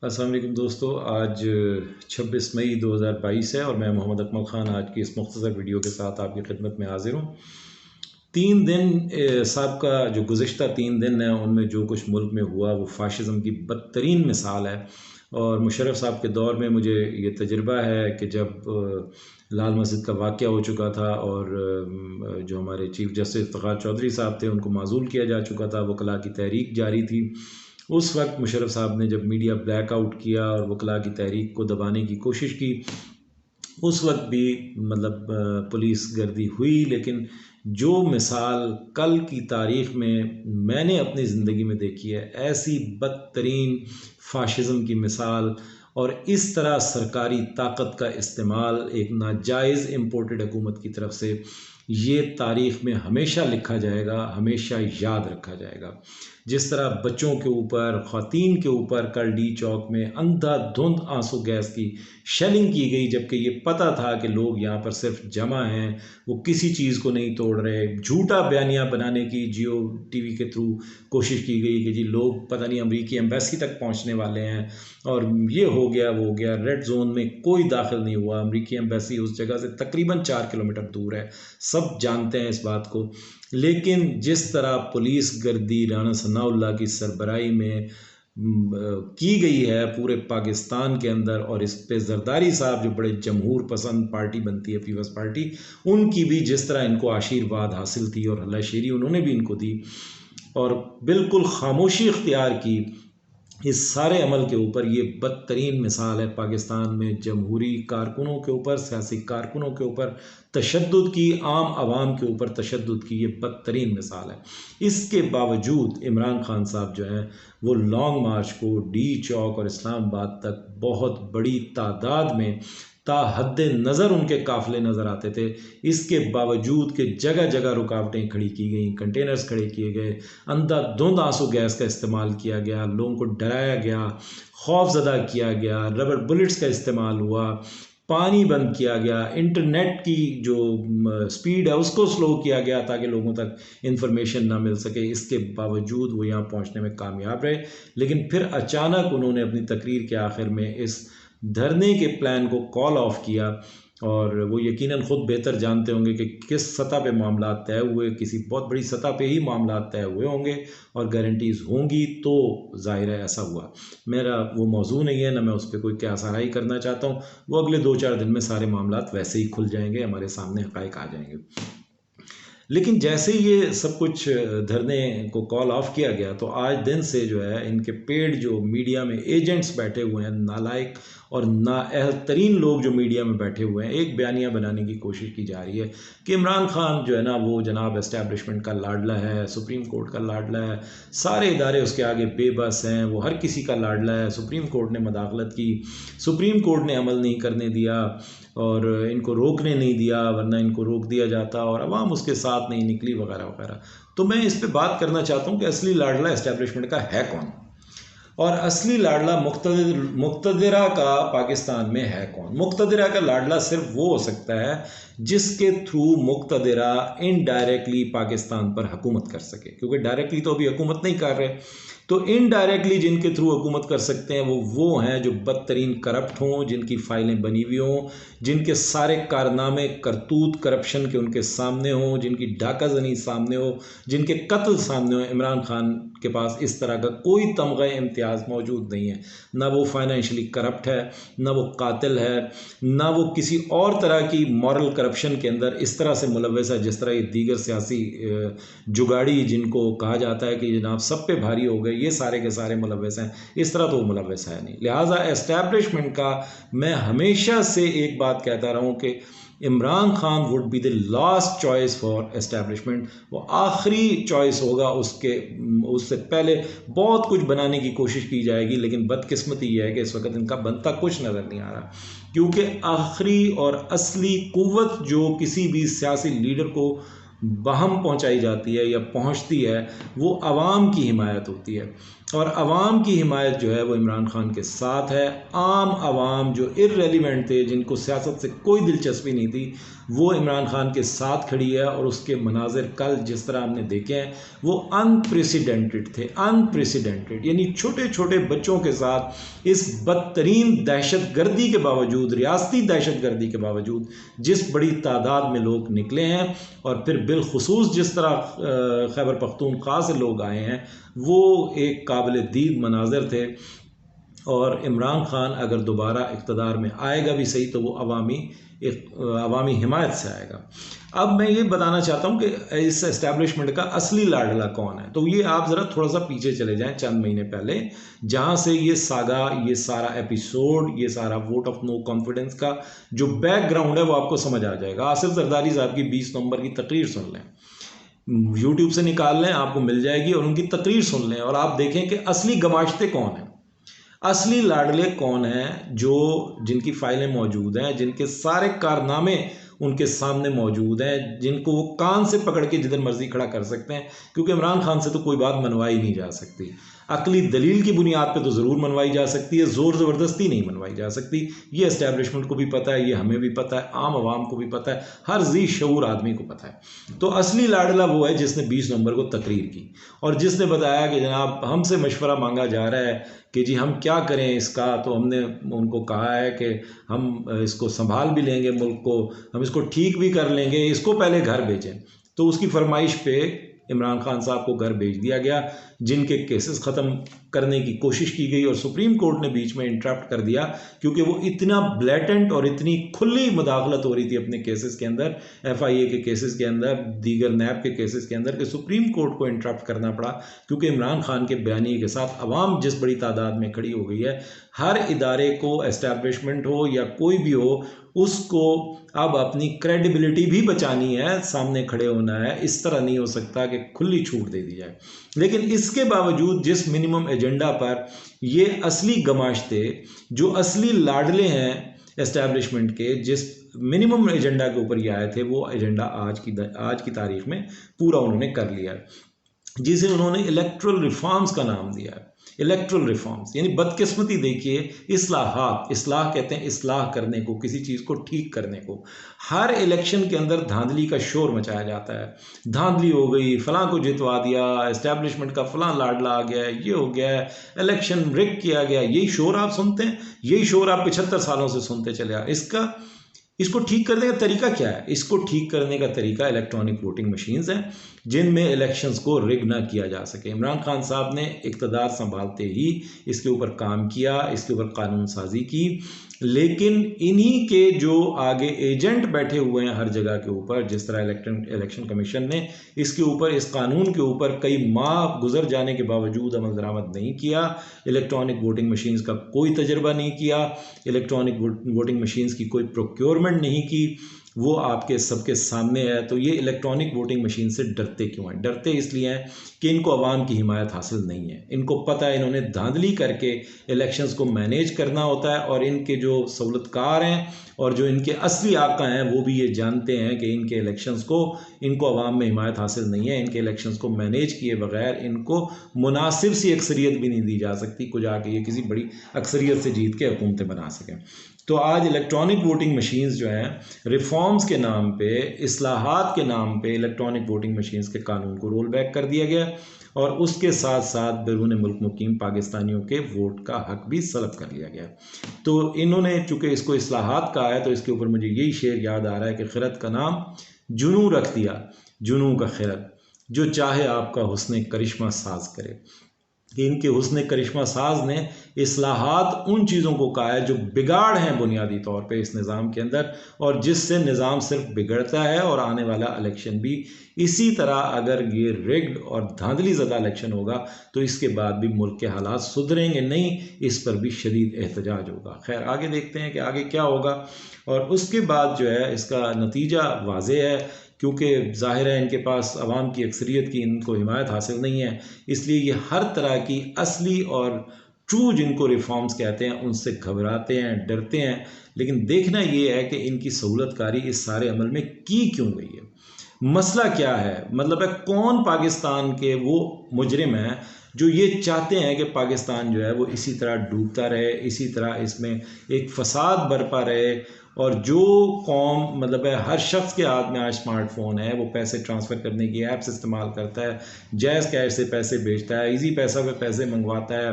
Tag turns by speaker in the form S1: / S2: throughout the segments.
S1: अस्सलाम वालेकुम दोस्तों, आज 26 मई 2022 है और मैं मोहम्मद अकमल ख़ान आज की इस मुख्तसर वीडियो के साथ आपकी खिदमत में हाजिर हूँ। 3 दिन साहब का जो गुज़िश्ता 3 दिन है उनमें जो कुछ मुल्क में हुआ वो फाशिज़म की बदतरीन मिसाल है। और मुशर्रफ साहब के दौर में मुझे ये तजुर्बा है कि जब लाल मस्जिद का वाक़या हो चुका था और जो हमारे चीफ़ जस्टिस इफ्तिखार चौधरी साहब थे उनको माज़ूल किया जा चुका था, वकला की तहरीक जारी थी। उस वक्त मुशर्रफ साहब ने जब मीडिया ब्लैकआउट किया और वकला की तहरीक को दबाने की कोशिश की, उस वक्त भी मतलब पुलिस गर्दी हुई, लेकिन जो मिसाल कल की तारीख़ में मैंने अपनी ज़िंदगी में देखी है, ऐसी बदतरीन फाशिज़म की मिसाल और इस तरह सरकारी ताकत का इस्तेमाल एक नाजायज़ इम्पोर्टेड हुकूमत की तरफ से, ये तारीख़ में हमेशा लिखा जाएगा, हमेशा याद रखा जाएगा। जिस तरह बच्चों के ऊपर, ख़वातीन के ऊपर कल डी चौक में अंधाधुंध आंसू गैस की शेलिंग की गई, जबकि ये पता था कि लोग यहाँ पर सिर्फ जमा हैं, वो किसी चीज़ को नहीं तोड़ रहे। झूठा बयानिया बनाने की जियो टीवी के थ्रू कोशिश की गई कि जी लोग पता नहीं अमरीकी एम्बेसी तक पहुँचने वाले हैं और ये हो गया वो हो गया। रेड जोन में कोई दाखिल नहीं हुआ, अमरीकी एम्बेसी उस जगह से तकरीबन 4 किलोमीटर दूर है, सब जानते हैं इस बात को। लेकिन जिस तरह पुलिस गर्दी राणा सनाउल्लाह की सरबराही में की गई है पूरे पाकिस्तान के अंदर, और इस पे जरदारी साहब जो बड़े जमहूर पसंद पार्टी बनती है पीपल्स पार्टी, उनकी भी जिस तरह इनको आशीर्वाद हासिल थी और हल्लाशेरी उन्होंने भी इनको दी और बिल्कुल खामोशी इख्तियार की इस सारे अमल के ऊपर, ये बदतरीन मिसाल है पाकिस्तान में जमहूरी कारकुनों के ऊपर, सियासी कारकुनों के ऊपर तशद्दुद की, आम आवाम के ऊपर तशद्दुद की, ये बदतरीन मिसाल है। इसके बावजूद इमरान खान साहब जो हैं वो लॉन्ग मार्च को डी चौक और इस्लामाबाद तक बहुत बड़ी तादाद में ताहद नज़र उनके काफ़िले नज़र आते थे। इसके बावजूद कि जगह जगह रुकावटें खड़ी की गई, कंटेनर्स खड़े किए गए, अंधाधुंध आंसू गैस का इस्तेमाल किया गया, लोगों को डराया गया, खौफजदा किया गया, रबर बुलेट्स का इस्तेमाल हुआ, पानी बंद किया गया, इंटरनेट की जो स्पीड है उसको स्लो किया गया ताकि लोगों तक इंफॉर्मेशन ना मिल सके। इसके बावजूद वो यहाँ पहुँचने में कामयाब रहे, लेकिन फिर अचानक उन्होंने अपनी तकरीर के आखिर में इस धरने के प्लान को कॉल ऑफ किया। और वो यकीनन ख़ुद बेहतर जानते होंगे कि किस सतह पे मामला तय हुए, किसी बहुत बड़ी सतह पे ही मामला तय हुए होंगे और गारंटीज़ होंगी, तो ज़ाहिर है ऐसा हुआ। मेरा वो मौजू नहीं है, ना मैं उस पर कोई क्या सराही करना चाहता हूँ। वो अगले 2-4 दिन में सारे मामला वैसे ही खुल जाएंगे, हमारे सामने हक़ाइक़ आ जाएंगे। लेकिन जैसे ही ये सब कुछ धरने को कॉल ऑफ किया गया, तो आज दिन से जो है इनके पेड जो मीडिया में एजेंट्स बैठे हुए हैं, नालायक और नाअहल तरीन लोग जो मीडिया में बैठे हुए हैं, एक बयानिया बनाने की कोशिश की जा रही है कि इमरान खान जो है ना वो जनाब एस्टैब्लिशमेंट का लाडला है, सुप्रीम कोर्ट का लाडला है, सारे इदारे उसके आगे बेबस हैं, वो हर किसी का लाडला है। सुप्रीम कोर्ट ने मदाखलत की, सुप्रीम कोर्ट ने अमल नहीं करने दिया और इनको रोकने नहीं दिया, वरना इनको रोक दिया जाता और अवाम उसके साथ नहीं निकली वगैरह वगैरह। तो मैं इस पे बात करना चाहता हूँ कि असली लाडला एस्टैब्लिशमेंट का है कौन और असली लाडला मुक़्तदिरा का पाकिस्तान में है कौन। मुक़्तदिरा का लाडला सिर्फ वो हो सकता है जिसके थ्रू मुक़्तदिरा इनडायरेक्टली पाकिस्तान पर हुकूमत कर सके, क्योंकि डायरेक्टली तो अभी हुकूमत नहीं कर रहे। तो इनडायरेक्टली जिनके थ्रू हुकूमत कर सकते हैं वो हैं जो बदतरीन करप्ट हों, जिनकी फाइलें बनी हुई हों, जिनके सारे कारनामे करतूत करप्शन के उनके सामने हों, जिनकी डाका जनी सामने हो, जिनके कत्ल सामने हो। इमरान खान के पास इस तरह का कोई तमगा इम्तियाज़ मौजूद नहीं है। ना वो फाइनेंशियली करप्ट है, ना वो कातिल है, ना वो किसी और तरह की मॉरल करप्शन के अंदर इस तरह से मुलव्वस है जिस तरह ये दीगर सियासी जुगाड़ी जिनको कहा जाता है कि जनाब सब पे भारी हो गए, ये सारे के सारे मुलव्वस हैं। इस तरह तो वो मुलव्वस है नहीं। लिहाजा एस्टैब्लिशमेंट का मैं हमेशा से एक बात कहता रहा हूँ कि Imran Khan would be the last choice for establishment. वो आखिरी चॉइस होगा, उससे पहले बहुत कुछ बनाने की कोशिश की जाएगी, लेकिन बदकिस्मती ये है कि इस वक्त इनका बनता कुछ नज़र नहीं आ रहा, क्योंकि आखिरी और असली कुव्वत जो किसी भी सियासी लीडर को बहम पहुंचाई जाती है या पहुंचती है, वो अवाम की हिमायत होती है। और अवाम की हिमायत जो है वो इमरान खान के साथ है। आम आवाम जो इर्रेलिवेंट थे, जिनको सियासत से कोई दिलचस्पी नहीं थी, वो इमरान खान के साथ खड़ी है, और उसके मनाजिर कल जिस तरह हमने देखे हैं वो अनप्रेसिडेंटेड थे, अनप्रेसिडेंटेड। यानी छोटे छोटे बच्चों के साथ इस बदतरीन दहशत गर्दी के बावजूद, रियासती दहशत गर्दी के बावजूद जिस बड़ी तादाद में लोग निकले हैं, और फिर बिलखुसूस जिस तरह खैबर पख्तूनख्वा से लोग आए हैं, वो एक काबिल दीद मनाजिर थे। और इमरान खान अगर दोबारा इक़्तिदार में आएगा भी सही तो वो अवामी हिमायत से आएगा। अब मैं ये बताना चाहता हूँ कि इस एस्टैब्लिशमेंट का असली लाडला कौन है। तो ये आप ज़रा थोड़ा सा पीछे चले जाएं चंद महीने पहले, जहाँ से ये सागा, ये सारा एपिसोड, ये सारा वोट ऑफ नो कॉन्फिडेंस का जो बैकग्राउंड है वो आपको समझ आ जाएगा। आसिफ जरदारी साहब की 20 नवंबर की तकरीर सुन लें, यूट्यूब से निकाल लें, आपको मिल जाएगी, और उनकी तकरीर सुन लें और आप देखें कि असली गमाश्ते कौन हैं, असली लाडले कौन हैं, जो जिनकी फाइलें मौजूद हैं, जिनके सारे कारनामे उनके सामने मौजूद हैं, जिनको वो कान से पकड़ के जिधर मर्जी खड़ा कर सकते हैं, क्योंकि इमरान खान से तो कोई बात मनवाई नहीं जा सकती। अकली दलील की बुनियाद पे तो ज़रूर मनवाई जा सकती है, ज़ोर ज़बरदस्ती नहीं मनवाई जा सकती। ये एस्टैब्लिशमेंट को भी पता है, ये हमें भी पता है, आम आवाम को भी पता है, हर जी शऊर आदमी को पता है। तो असली लाडला वो है जिसने 20 नवंबर को तकरीर की और जिसने बताया कि जनाब हमसे मशवरा मांगा जा रहा है कि जी हम क्या करें इसका। तो हमने उनको कहा है कि हम इसको संभाल भी लेंगे, मुल्क को हम इसको ठीक भी कर लेंगे, इसको पहले घर भेजें। तो उसकी फरमाइश पे इमरान खान साहब को घर भेज दिया गया, जिनके केसेस ख़त्म करने की कोशिश की गई और सुप्रीम कोर्ट ने बीच में इंटरप्ट कर दिया, क्योंकि वो इतना ब्लैटेंट और इतनी खुली मुदाखलत हो रही थी अपने केसेस के अंदर, FIA के केसेस के अंदर, दीगर नैब के केसेस के अंदर, कि सुप्रीम कोर्ट को इंटरप्ट करना पड़ा। क्योंकि इमरान खान के बयानी के साथ अवाम जिस बड़ी तादाद में खड़ी हो गई है, हर इदारे को, एस्टैब्लिशमेंट हो या कोई भी हो, उसको अब अपनी क्रेडिबिलिटी भी बचानी है, सामने खड़े होना है। इस तरह नहीं हो सकता कि खुली छूट दे दी जाए। लेकिन इसके बावजूद जिस मिनिमम एजेंडा पर ये असली गमाश्ते, जो असली लाडले हैं एस्टैब्लिशमेंट के, जिस मिनिमम एजेंडा के ऊपर ये आए थे, वो एजेंडा आज की तारीख में पूरा उन्होंने कर लिया है, जिसे उन्होंने इलेक्ट्रल रिफॉर्म्स का नाम दिया है। इलेक्ट्रल रिफॉर्म्स यानी बदकिस्मती देखिए, इस्लाहात, इस्लाह कहते हैं इस्लाह करने को, किसी चीज़ को ठीक करने को। हर इलेक्शन के अंदर धांधली का शोर मचाया जाता है, धांधली हो गई, फलां को जितवा दिया, एस्टैब्लिशमेंट का फलां लाडला आ गया, ये हो गया, इलेक्शन रिग किया गया। यही शोर आप सुनते हैं, यही शोर आप 75 सालों से सुनते चले आ। इसको ठीक करने का तरीका क्या है? इसको ठीक करने का तरीका इलेक्ट्रॉनिक वोटिंग मशीन्स हैं, जिनमें इलेक्शंस को रिग ना किया जा सके। इमरान खान साहब ने इक़्तिदार संभालते ही इसके ऊपर काम किया, इसके ऊपर कानून साजी की, लेकिन इन्हीं के जो आगे एजेंट बैठे हुए हैं हर जगह के ऊपर, जिस तरह इलेक्शन कमीशन ने इसके ऊपर, इस कानून के ऊपर कई माह गुजर जाने के बावजूद अमल दरामद नहीं किया, इलेक्ट्रॉनिक वोटिंग मशीन्स का कोई तजर्बा नहीं किया, इलेक्ट्रॉनिक वोटिंग मशीन्स की कोई प्रोक्योरमेंट नहीं की, वो आपके सबके सामने है। तो ये इलेक्ट्रॉनिक वोटिंग मशीन से डरते क्यों हैं? डरते इसलिए हैं कि इनको अवाम की हिमायत हासिल नहीं है। इनको पता है इन्होंने धांधली करके इलेक्शंस को मैनेज करना होता है, और इनके जो सहूलतकार हैं और जो इनके असली आका हैं वो भी ये जानते हैं कि इनके इलेक्शंस को, इनको अवाम में हिमायत हासिल नहीं है। इनके इलेक्शंस को मैनेज किए बगैर इनको मुनासिब सी अक्सरियत भी नहीं दी जा सकती, कुछ आके ये किसी बड़ी अक्सरियत से जीत के हुकूमतें बना सकें। तो आज इलेक्ट्रॉनिक वोटिंग मशीन्स जो हैं, रिफॉर्म्स के नाम पे, इस्लाहात के नाम पे इलेक्ट्रॉनिक वोटिंग मशीन्स के कानून को रोल बैक कर दिया गया, और उसके साथ साथ बैरून मुल्क मुकीम पाकिस्तानियों के वोट का हक भी सलब कर लिया गया। तो इन्होंने चूँकि इसको इस्लाहात कहा है, तो इसके ऊपर मुझे यही शेर याद आ रहा है कि खिरत का नाम जुनू रख दिया, जुनू का खिरत, जो चाहे आपका हुस्न करिश्मा साज करे। कि इनके हुस्न करिश्मा साज ने इस्लाहात उन चीज़ों को कहा है जो बिगाड़ हैं बुनियादी तौर पे इस निज़ाम के अंदर, और जिससे निज़ाम सिर्फ बिगड़ता है। और आने वाला इलेक्शन भी इसी तरह, अगर ये रिग्ड और धांधली ज़दा इलेक्शन होगा तो इसके बाद भी मुल्क के हालात सुधरेंगे नहीं, इस पर भी शदीद एहतजाज होगा। खैर, आगे देखते हैं कि आगे क्या होगा। और उसके बाद जो है इसका नतीजा वाज़े है, क्योंकि ज़ाहिर है इनके पास अवाम की अक्सरियत की इनको हिमायत हासिल नहीं है, इसलिए ये हर तरह की असली और ट्रू जिनको रिफॉर्म्स कहते हैं उनसे घबराते हैं, डरते हैं। लेकिन देखना ये है कि इनकी सहूलतकारी इस सारे अमल में की क्यों गई है, मसला क्या है, मतलब है कौन पाकिस्तान के वो मुजरिम हैं जो ये चाहते हैं कि पाकिस्तान जो है वो इसी तरह डूबता रहे, इसी तरह इसमें एक फसाद बरपा रहे, और जो कौम मतलब है हर शख्स के हाथ में आज स्मार्टफोन है, वो पैसे ट्रांसफ़र करने की ऐप्स इस्तेमाल करता है, जैज़ कैश से पैसे भेजता है, इजी पैसा पे पैसे मंगवाता है,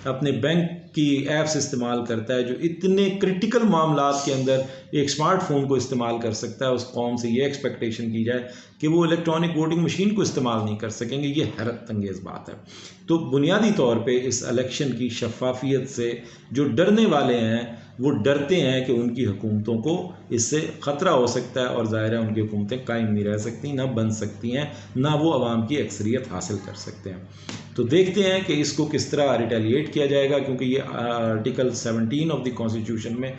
S1: अपने बैंक की ऐप्स इस्तेमाल करता है, जो इतने क्रिटिकल मामलात के अंदर एक स्मार्टफोन को इस्तेमाल कर सकता है, उस कौम से ये एक्सपेक्टेशन की जाए कि वो इलेक्ट्रॉनिक वोटिंग मशीन को इस्तेमाल नहीं कर सकेंगे, ये हैरत अंगेज़ बात है। तो बुनियादी तौर पे इस इलेक्शन की शफाफियत से जो डरने वाले हैं वो डरते हैं कि उनकी हुकूमतों को इससे ख़तरा हो सकता है, और ज़ाहिर है उनकी हुकूमतें कायम नहीं रह सकती, ना बन सकती हैं, ना वो आवाम की अक्सरियत हासिल कर सकते हैं। तो देखते हैं कि इसको किस तरह रिटेलिएट किया जाएगा, क्योंकि ये आर्टिकल 17 ऑफ द कॉन्स्टिट्यूशन में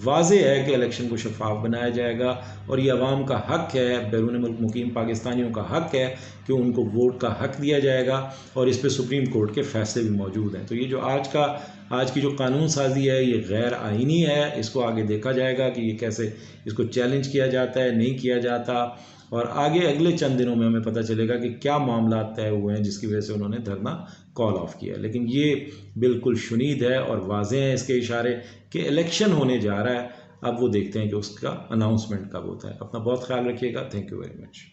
S1: वाज़े है कि इलेक्शन को शफाफ बनाया जाएगा, और ये अवाम का हक़ है, बैरून मुल्क मुकीम पाकिस्तानियों का हक़ है कि उनको वोट का हक़ दिया जाएगा, और इस पर सुप्रीम कोर्ट के फैसले भी मौजूद हैं। तो ये जो आज की जो कानून साजी है ये गैर आइनी है, इसको आगे देखा जाएगा कि ये कैसे इसको चैलेंज किया जाता है, नहीं किया जाता, और आगे अगले चंद दिनों में हमें पता चलेगा कि क्या मामला तय हुए हैं जिसकी वजह से उन्होंने धरना कॉल ऑफ किया। लेकिन ये बिल्कुल शुनीद है और वाज़े हैं इसके इशारे कि इलेक्शन होने जा रहा है। अब वो देखते हैं कि उसका अनाउंसमेंट कब होता है। अपना बहुत ख्याल रखिएगा। Thank you very much.